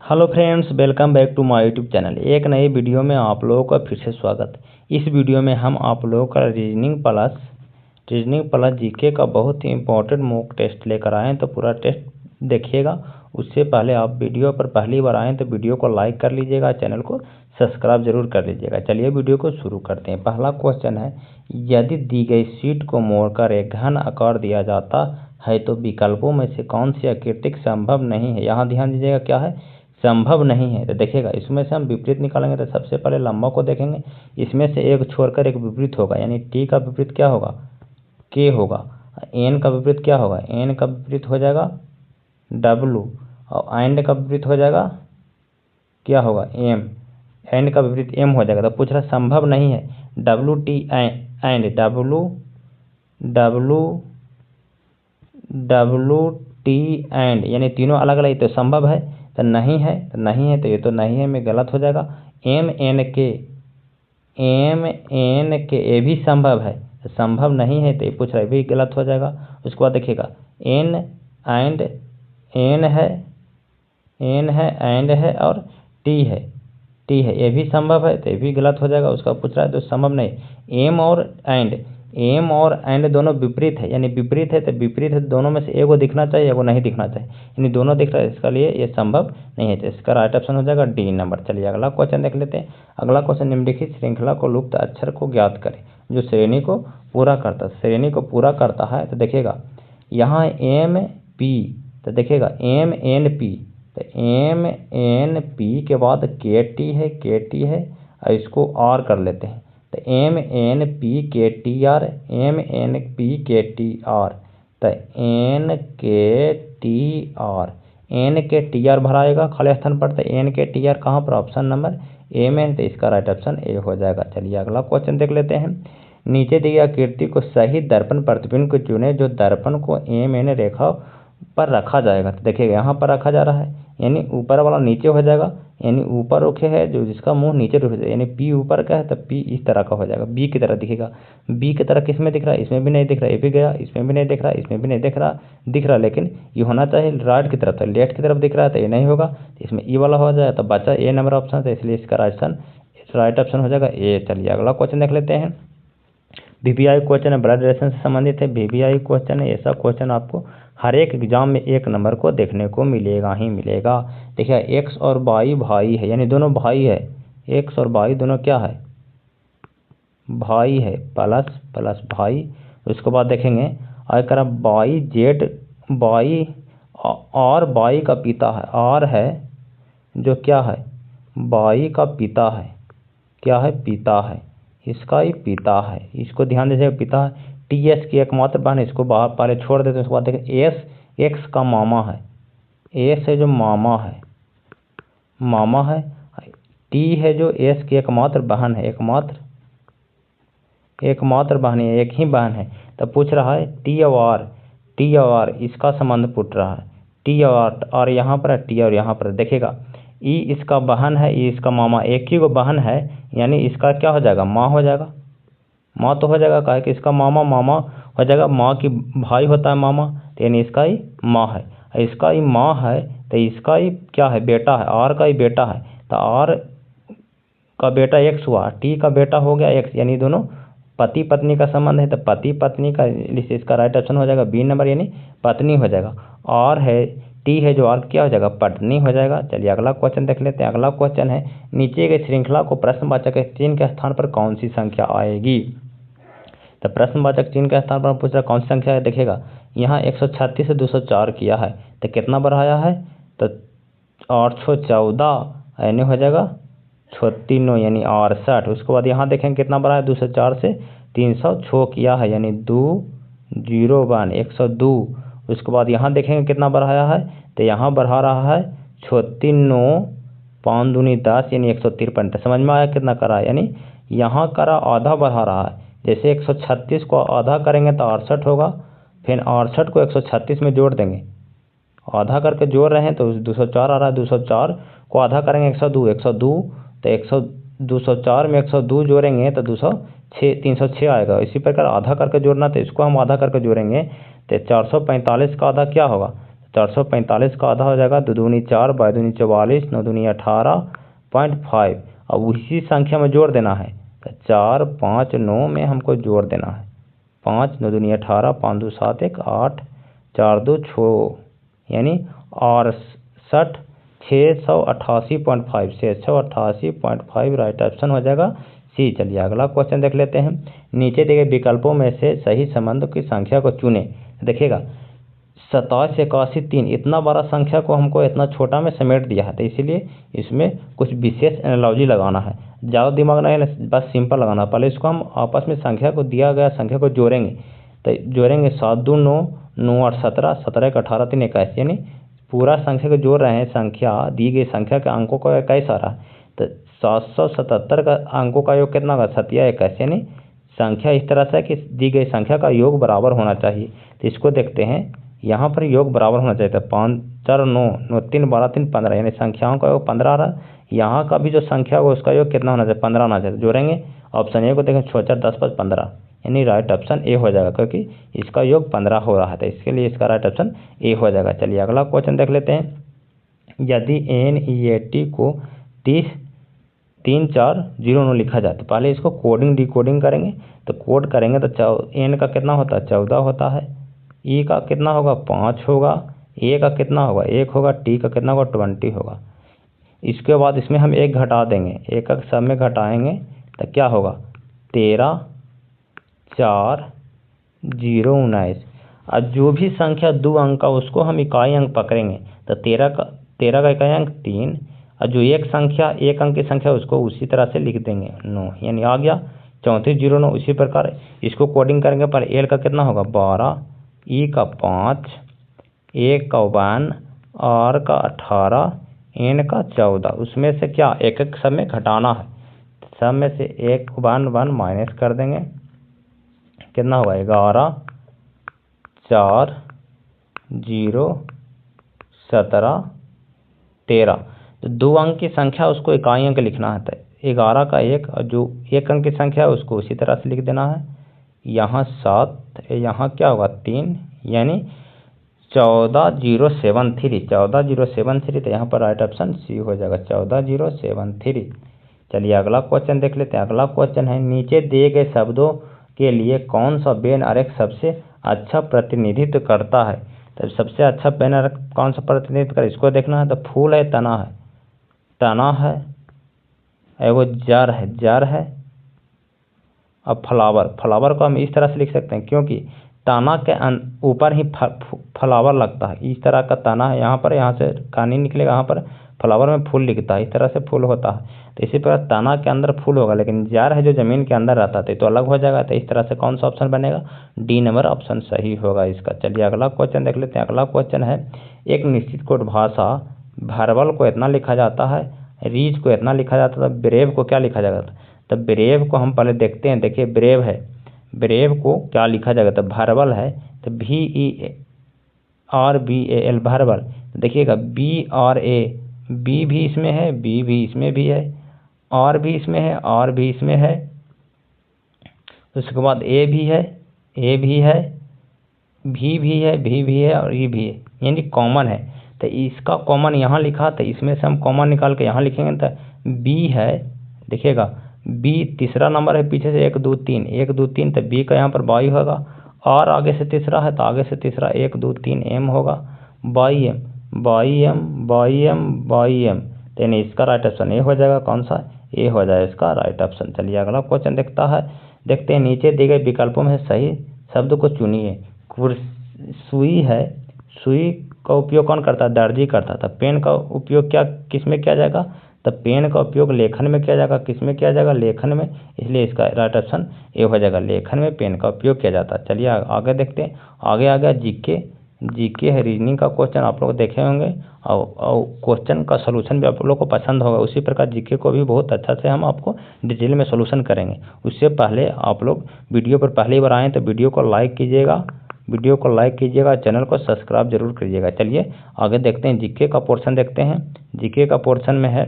Hello friends, welcome back to my YouTube channel. एक नई video में आप लोगों का फिर से स्वागत। इस वीडियो में हम आप लोगों का रीजनिंग प्लस जीके का बहुत ही इंपॉर्टेंट मॉक टेस्ट लेकर आए हैं, तो पूरा टेस्ट देखिएगा। उससे पहले आप वीडियो पर पहली बार आएँ तो वीडियो को लाइक कर लीजिएगा, चैनल को सब्सक्राइब जरूर कर लीजिएगा। चलिए वीडियो को शुरू करते हैं। पहला क्वेश्चन है, यदि दी गई शीट को मोड़कर एक घन आकार दिया जाता है तो विकल्पों में से कौन सी आकृति संभव नहीं है। यहाँ ध्यान दीजिएगा, क्या है, संभव नहीं है। तो देखिएगा, इसमें से हम विपरीत निकालेंगे तो सबसे पहले लंबा को देखेंगे। इसमें से एक छोड़कर एक विपरीत होगा, यानी टी का विपरीत क्या होगा, के होगा। एन का विपरीत क्या होगा, एन का विपरीत हो जाएगा डब्लू, और एंड का विपरीत हो जाएगा क्या होगा, एम। एंड का विपरीत एम हो जाएगा। तो पूछ रहा संभव नहीं है, W T and W T and, यानी तीनों अलग अलग, तो संभव है। तो नहीं है, तो ये तो नहीं है में गलत हो जाएगा। एम एन के ये भी संभव है, तो संभव नहीं है तो ये पूछ रहा है, भी गलत हो जाएगा। उसके बाद देखिएगा, एन एंड एन है एंड है और टी है, ये भी संभव है तो ये भी गलत हो जाएगा। उसका पूछ रहा है तो संभव नहीं। एम और एंड दोनों विपरीत है, यानी विपरीत है, तो विपरीत है दोनों में से एक को दिखना चाहिए, एक को नहीं दिखना चाहिए, यानी दोनों दिख रहा है, इसका लिए ये संभव नहीं है। तो इसका राइट ऑप्शन हो जाएगा डी नंबर। चलिए अगला क्वेश्चन देख लेते हैं। अगला क्वेश्चन, निम्नलिखित श्रृंखला को लुप्त अक्षर को ज्ञात करें जो श्रेणी को पूरा करता है। तो देखिएगा, यहाँ एम पी, तो देखिएगा एम एन पी, तो एम एन पी के बाद के टी है और इसको आर कर लेते हैं। तो M N P K T R, M N P K T R, तो एन के टी आर भराएगा खाली स्थान पर। तो एन के टी आर कहाँ पर, ऑप्शन नंबर ए में, तो इसका राइट ऑप्शन ए हो जाएगा। चलिए अगला क्वेश्चन देख लेते हैं। नीचे दी गई आकृति को सही दर्पण प्रतिबिंब को चुने जो दर्पण को एम एन रेखा पर रखा जाएगा। तो देखिएगा, यहाँ पर रखा जा रहा है, यानी ऊपर वाला नीचे हो जाएगा, यानी ऊपर रुखे है जो जिसका मुंह नीचे रुक जाए, यानी पी ऊपर का है तो पी इस तरह का हो जाएगा, बी की तरह दिखेगा। बी की तरह किस में दिख रहा है, इसमें भी नहीं दिख रहा, ये भी गया, इसमें भी नहीं दिख रहा, इसमें भी नहीं दिख रहा, लेकिन ये होना चाहिए राइट की तरफ, तो लेफ्ट की तरफ दिख रहा है तो ये नहीं होगा, तो इसमें ई वाला हो जाए, तो बचा ए नंबर ऑप्शन, तो इसलिए इसका राइट ऑप्शन हो जाएगा ए। चलिए अगला क्वेश्चन देख लेते हैं। वीवीआई क्वेश्चन है, ब्लड रिलेशन से संबंधित है। वीवीआई क्वेश्चन है, ऐसा क्वेश्चन आपको हर एक एग्जाम में एक नंबर को देखने को मिलेगा ही मिलेगा। देखिए, एक्स और वाई भाई है, यानी दोनों भाई है, एक्स और वाई दोनों क्या है, भाई है, प्लस भाई। उसके बाद देखेंगे अगर वाई जेड, वाई और वाई का पिता है, आर है जो क्या है, वाई का पिता है, क्या है, पिता है, इसका ही पिता है, इसको ध्यान दीजिएगा, पिता है। टी एस की एकमात्र बहन, इसको बाहर पहले छोड़ देते हैं। उसके बाद देखें, एस एक्स का मामा है, एस है जो मामा है, टी है जो एस की एकमात्र बहन है, एकमात्र बहन है, एक ही बहन है। तो पूछ रहा है टी और आर इसका संबंध पूछ रहा है, टी और यहाँ पर टी और यहाँ पर देखिएगा, ई इसका बहन है, ई इसका मामा, एक ही को बहन है, यानी इसका क्या हो जाएगा, माँ हो जाएगा, माँ तो हो जाएगा, कहा कि इसका मामा हो जाएगा, माँ की भाई होता है मामा, तो यानी इसका ही माँ है, इसका ही माँ है, तो इसका ही क्या है, बेटा है, आर का ही बेटा है, तो आर का बेटा एक्स हुआ, टी का बेटा हो गया एक्स, यानी दोनों पति पत्नी का संबंध है, तो पति पत्नी का, इसका राइट ऑप्शन हो जाएगा बी नंबर, यानी पत्नी हो जाएगा। और है टी है जो, और क्या हो जाएगा, पत्नी हो जाएगा। चलिए अगला क्वेश्चन देख लेते हैं। अगला क्वेश्चन है, नीचे के श्रृंखला को प्रश्नवाचक चिन्ह के स्थान पर कौन सी संख्या आएगी। तो प्रश्नवाचक चिन्ह के स्थान पर पूछ रहा कौन सी संख्या है। देखिएगा, यहाँ 136 से 204 किया है, तो कितना बढ़ाया है, तो 814, यानी हो जाएगा 36, यानी 68। उसके बाद यहाँ देखेंगे कितना बढ़ा है, 204 से 306 किया है, यानी 201, 102। उसके बाद यहाँ देखेंगे कितना बढ़ाया है, तो यहाँ बढ़ा रहा है 36, 5 दूनी 10, यानी 153। तो समझ में आया कितना करा है, यानी यहाँ करा आधा बढ़ा रहा है। जैसे 136 को आधा करेंगे तो 68 होगा, फिर 68 को 136 में जोड़ देंगे, आधा करके जोड़ रहे हैं तो 204 आ रहा है, 204 को आधा करेंगे 102, तो 204 में 102 जोड़ेंगे तो 306 आएगा। इसी प्रकार आधा करके जोड़ना, तो इसको हम आधा करके जोड़ेंगे तो 445 का आधा क्या होगा, 445 का आधा हो जाएगा 2 दूनी 4, 22 दूनी 44, 9 दूनी 18.5। अब उसी संख्या में जोड़ देना है, तो 4, 5, 9 में हमको जोड़ देना है। 5, 9 दूनी 18, 5 2 7 1 8, 4 2 6, यानी 68 688.5 से 688.5 राइट ऑप्शन हो जाएगा सी। चलिए अगला क्वेश्चन देख लेते हैं। नीचे दिए गए विकल्पों में से सही संबंध की संख्या को चुने। देखिएगा 27, 81, 3 इतना बड़ा संख्या को हमको इतना छोटा में समेट दिया है, तो इसीलिए इसमें कुछ विशेष एनालॉजी लगाना है। ज़्यादा दिमाग नहीं, बस सिंपल लगाना। पहले इसको हम आपस में संख्या को, दिया गया संख्या को जोड़ेंगे, तो जोड़ेंगे 7 2 9, 9 8 17, 17 1 18, 3 21, यानी पूरा संख्या को जोड़ रहे हैं। संख्या दी गई संख्या के अंकों का 21 आ रहा है, तो 777 का अंकों का योग कितना होगा 7 या 21, यानी संख्या इस तरह से कि दी गई संख्या का योग बराबर होना चाहिए। तो इसको देखते हैं, यहाँ पर योग बराबर होना चाहिए। 5 4 9, 9 3 12 3 15, यानी संख्याओं का योग 15 आ रहा है। यहाँ का भी जो संख्या होगा उसका योग कितना होना चाहिए 15 होना चाहिए। जोड़ेंगे ऑप्शन ए को देखें, 6 4 10 5 15, यानी राइट ऑप्शन ए हो जाएगा, क्योंकि इसका योग 15 हो रहा है, तो इसके लिए इसका राइट ऑप्शन ए हो जाएगा। चलिए अगला क्वेश्चन देख लेते हैं। यदि NEAT को 30 3 4 0 9 लिखा जाए, तो पहले इसको कोडिंग डिकोडिंग करेंगे। तो कोड करेंगे तो N का कितना होता है 14 होता है, E का कितना होगा 5 होगा, A का कितना होगा 1 होगा, T का कितना होगा 20 होगा। इसके बाद इसमें हम 1 घटा देंगे, 1 का सब में घटाएंगे तो क्या होगा 13 4 0 19। और जो भी संख्या 2 अंक का उसको हम इकाई अंक पकड़ेंगे, तो 13 का इकाई अंक 3, और जो एक संख्या 1 अंक की संख्या उसको उसी तरह से लिख देंगे 9, यानी आ गया 34 0 9। उसी प्रकार इसको कोडिंग करेंगे, पर L का कितना होगा 12, E का 5, A का 1, R का 18, N का 14। उसमें से क्या एक एक सब में घटाना है, सब में से 1 1 1 माइनस कर देंगे, कितना होगा 11 4 0 17 13। तो 2 अंक की संख्या उसको इकाई अंक लिखना है, तो 11 का 1, और जो 1 अंक की संख्या है उसको उसी तरह से लिख देना है। यहाँ 7, यहाँ क्या होगा 3, यानी 14073, 14073। तो यहाँ पर राइट ऑप्शन सी हो जाएगा 14073। चलिए अगला क्वेश्चन देख लेते हैं। अगला क्वेश्चन है, नीचे दिए गए शब्दों के लिए कौन सा बेन आरेख सबसे अच्छा प्रतिनिधित्व करता है। तो सबसे अच्छा बेन आरेख कौन सा प्रतिनिधित्व कर, इसको देखना है। तो फूल है, तना है, तना है, एगो जड़ है, अब फ्लावर को हम इस तरह से लिख सकते हैं, क्योंकि तना के ऊपर ही फ्लावर लगता है। इस तरह का तना है, यहाँ पर, यहाँ से कहानी निकलेगा, यहाँ पर फ्लावर में फूल लिखता है, इस तरह से फूल होता है। तो इसी प्रकार तना के अंदर फूल होगा, लेकिन जार है जो जमीन के अंदर रहता है, तो अलग हो जाएगा। तो इस तरह से कौन सा ऑप्शन बनेगा, डी नंबर ऑप्शन सही होगा इसका। चलिए अगला क्वेश्चन देख लेते हैं। अगला क्वेश्चन है, एक निश्चित कोड भाषा वर्बल को इतना लिखा जाता है, रीच को इतना लिखा जाता है, ब्रेव को क्या लिखा जाएगा। तो ब्रेव को हम पहले देखते हैं। देखिए ब्रेव है, ब्रेव को क्या लिखा जाएगा, तो वर्बल है, तो VERBAL वर्बल। देखिएगा BRA, बी भी इसमें है, बी भी इसमें भी है, आर भी इसमें है, आर भी इसमें है, उसके बाद ए भी है, ए भी है, भी है, भी है, और ई भी है, यानी कॉमन है। तो इसका कॉमन यहाँ लिखा, तो इसमें से हम कॉमन निकाल के यहाँ लिखेंगे, तो बी है। देखिएगा बी तीसरा नंबर है, पीछे से 1 2 3, 1 2 3, तो बी का यहाँ पर 22 होगा। और आगे से तीसरा है, तो आगे से तीसरा 1 2 3 एम होगा, 22M, 22M, 22M, 22M। तो यानी इसका राइट ऑप्शन ए हो जाएगा। कौन सा, ए हो जाएगा इसका राइट ऑप्शन। चलिए अगला क्वेश्चन देखते हैं। नीचे दिए गए विकल्पों में सही शब्द को चुनिए। सुई है, सुई का उपयोग कौन करता है, दर्जी करता था। पेन का उपयोग क्या किस में किया जाएगा, तो पेन का उपयोग लेखन में किया जाएगा। किस में किया जाएगा, लेखन में, इसलिए इसका राइट ऑप्शन ए हो जाएगा। लेखन में पेन का उपयोग किया जाता है। चलिए आगे देखते हैं। आगे आ गया जीके है, रीजनिंग का क्वेश्चन आप लोग देखे होंगे, और क्वेश्चन का सोल्यूशन भी आप लोग को पसंद होगा। उसी प्रकार जीके को भी बहुत अच्छा से हम आपको डिटेल में सोल्यूशन करेंगे। उससे पहले आप लोग वीडियो पर पहली बार आएँ तो वीडियो को लाइक कीजिएगा, चैनल को सब्सक्राइब जरूर करिएगा। चलिए आगे देखते हैं, जीके का पोर्शन देखते हैं। जीके का पोर्शन में है,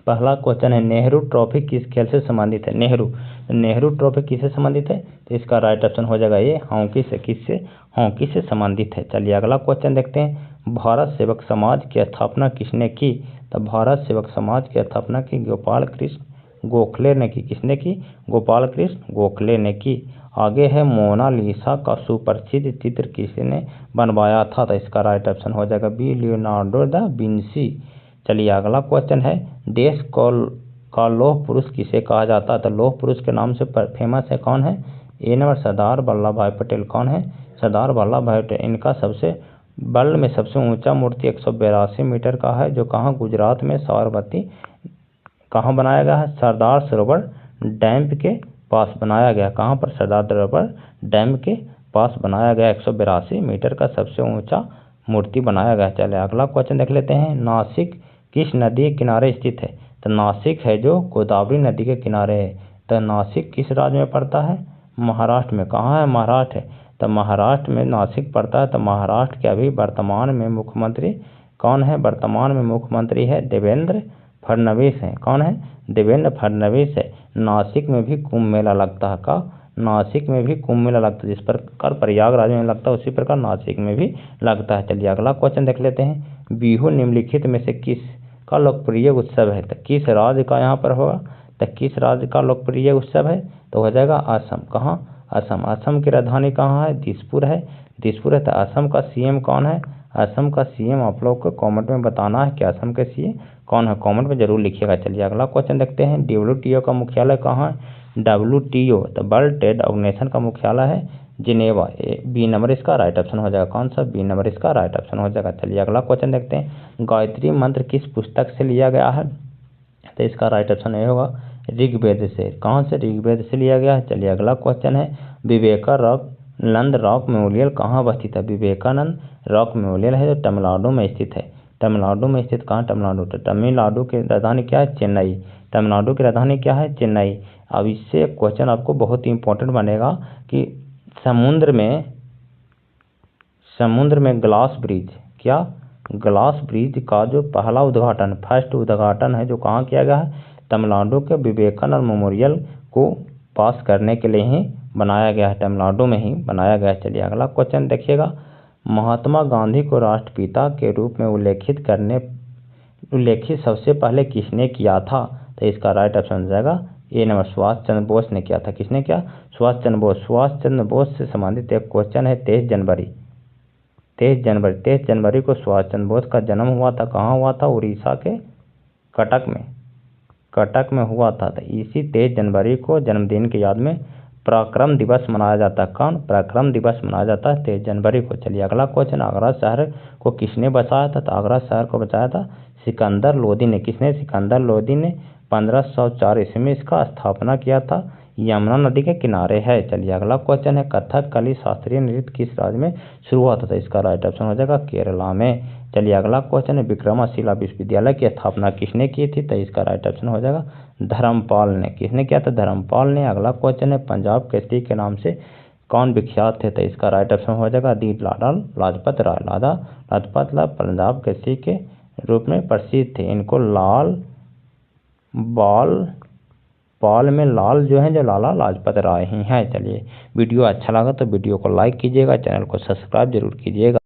पहला क्वेश्चन है, नेहरू ट्रॉफी किस खेल से संबंधित है। नेहरू ट्रॉफी किससे संबंधित है, तो इसका राइट ऑप्शन हो जाएगा ये हॉकी से। किससे, हॉकी से संबंधित है। चलिए अगला क्वेश्चन देखते हैं। भारत सेवक समाज की स्थापना किसने की? तो भारत सेवक समाज की स्थापना की गोपाल कृष्ण गोखले ने की। किसने की? गोपाल कृष्ण गोखले ने की। आगे है मोनालिसा का सुप्रसिद्ध चित्र किसने बनवाया था? तो इसका राइट ऑप्शन हो जाएगा बी, लियोनार्डो दा विंसी। चलिए अगला क्वेश्चन है, देश का लौह पुरुष किसे कहा जाता है? तो लौह पुरुष के नाम से फेमस है कौन है? ए नंबर सरदार वल्लभ भाई पटेल। कौन है? सरदार वल्लभ भाई पटेल। इनका सबसे वर्ल्ड में सबसे ऊंचा मूर्ति 182 मीटर का है, जो कहाँ? गुजरात में साबरमती कहाँ बनाया गया है? सरदार सरोवर डैम के पास बनाया गया। कहाँ पर? सरदार सरोवर डैम के पास बनाया गया। 182 मीटर का सबसे ऊंचा मूर्ति बनाया गया। चलिए अगला क्वेश्चन देख लेते हैं, नासिक किस नदी के किनारे स्थित है? तो नासिक है जो गोदावरी नदी के किनारे है। तो नासिक किस राज्य में पड़ता है? महाराष्ट्र में। कहाँ है? महाराष्ट्र है। तो महाराष्ट्र में नासिक पड़ता है। तो महाराष्ट्र के अभी वर्तमान में मुख्यमंत्री कौन है? वर्तमान में मुख्यमंत्री है देवेंद्र फडणवीस है। कौन है? देवेंद्र फडणवीस है। नासिक में भी कुंभ मेला लगता है। का? नासिक में भी कुंभ मेला लगता है। जिस प्रकार प्रयागराज में लगता है उसी प्रकार नासिक में भी लगता है। चलिए अगला क्वेश्चन देख लेते हैं, बिहू निम्नलिखित में से किस का लोकप्रिय उत्सव है? तो किस राज्य का यहाँ पर होगा? तो किस राज्य का लोकप्रिय उत्सव है? तो हो जाएगा असम। कहाँ? असम। असम की राजधानी कहाँ है? दिसपुर है। दिसपुर है। तो असम का सीएम कौन है? असम का सीएम आप लोग को कमेंट में बताना है कि असम के सीएम कौन है, कमेंट में जरूर लिखिएगा। चलिए अगला क्वेश्चन देखते हैं, डब्ल्यूटीओ का मुख्यालय कहाँ है? डब्ल्यूटीओ तो वर्ल्ड ट्रेड ऑर्गेनाइजेशन का मुख्यालय है जिनेवा। बी नंबर इसका राइट ऑप्शन हो जाएगा। कौन सा? बी नंबर इसका राइट ऑप्शन हो जाएगा। चलिए अगला क्वेश्चन देखते हैं, गायत्री मंत्र किस पुस्तक से लिया गया है? तो इसका राइट ऑप्शन ये होगा ऋग्वेद से। कहाँ से? ऋग्वेद से लिया गया है। चलिए अगला क्वेश्चन है, विवेकानंद रॉक मेमोरियल कहाँ स्थित है? विवेकानंद रॉक मेमोरियल है जो तमिलनाडु में स्थित है। तमिलनाडु में स्थित। कहाँ? तमिलनाडु। तो तमिलनाडु की राजधानी क्या है? चेन्नई। तमिलनाडु की राजधानी क्या है? चेन्नई। अब इससे क्वेश्चन आपको बहुत ही इंपॉर्टेंट बनेगा कि समुद्र में ग्लास ब्रिज, क्या? ग्लास ब्रिज का जो पहला उद्घाटन, फर्स्ट उद्घाटन है जो कहाँ किया गया है? तमिलनाडु के विवेकानंद मेमोरियल को पास करने के लिए ही बनाया गया है। तमिलनाडु में ही बनाया गया है। चलिए अगला क्वेश्चन देखिएगा, महात्मा गांधी को राष्ट्रपिता के रूप में उल्लेखित सबसे पहले किसने किया था? तो इसका राइट ऑप्शन हो जाएगा ए नंबर सुभाष चंद्र बोस ने किया था। किसने किया? सुभाष चंद्र बोस। सुभाष चंद्र बोस से संबंधित एक क्वेश्चन है 23 जनवरी को सुभाष चंद्र बोस का जन्म हुआ था। कहाँ हुआ था? उड़ीसा के कटक में हुआ था। तो इसी 23 जनवरी को जन्मदिन की याद में पराक्रम दिवस मनाया जाता है। कौन? पराक्रम दिवस मनाया जाता है 23 जनवरी को। चलिए अगला क्वेश्चन, आगरा शहर को किसने बसाया था? तो आगरा शहर को बचाया था सिकंदर लोदी ने। किसने? सिकंदर लोदी ने 1504 ईस्वी में इसका स्थापना किया था। यमुना नदी के किनारे है। चलिए अगला क्वेश्चन है, कथकली शास्त्रीय नृत्य किस राज्य में शुरू हुआ था? तो इसका राइट ऑप्शन हो जाएगा केरला में। चलिए अगला क्वेश्चन है, विक्रमशिला विश्वविद्यालय की स्थापना किसने की थी? तो इसका राइट ऑप्शन हो जाएगा धर्मपाल ने। किसने किया था? धर्मपाल ने। अगला क्वेश्चन है, पंजाब केसरी के नाम से कौन विख्यात थे? तो इसका राइट ऑप्शन हो जाएगा डी लाला लाजपत राय। लाजपत राय पंजाब केसरी के रूप में प्रसिद्ध थे। इनको पाल में लाल जो है जो लाला लाजपत राय ही हैं। चलिए वीडियो अच्छा लगा तो वीडियो को लाइक कीजिएगा, चैनल को सब्सक्राइब जरूर कीजिएगा।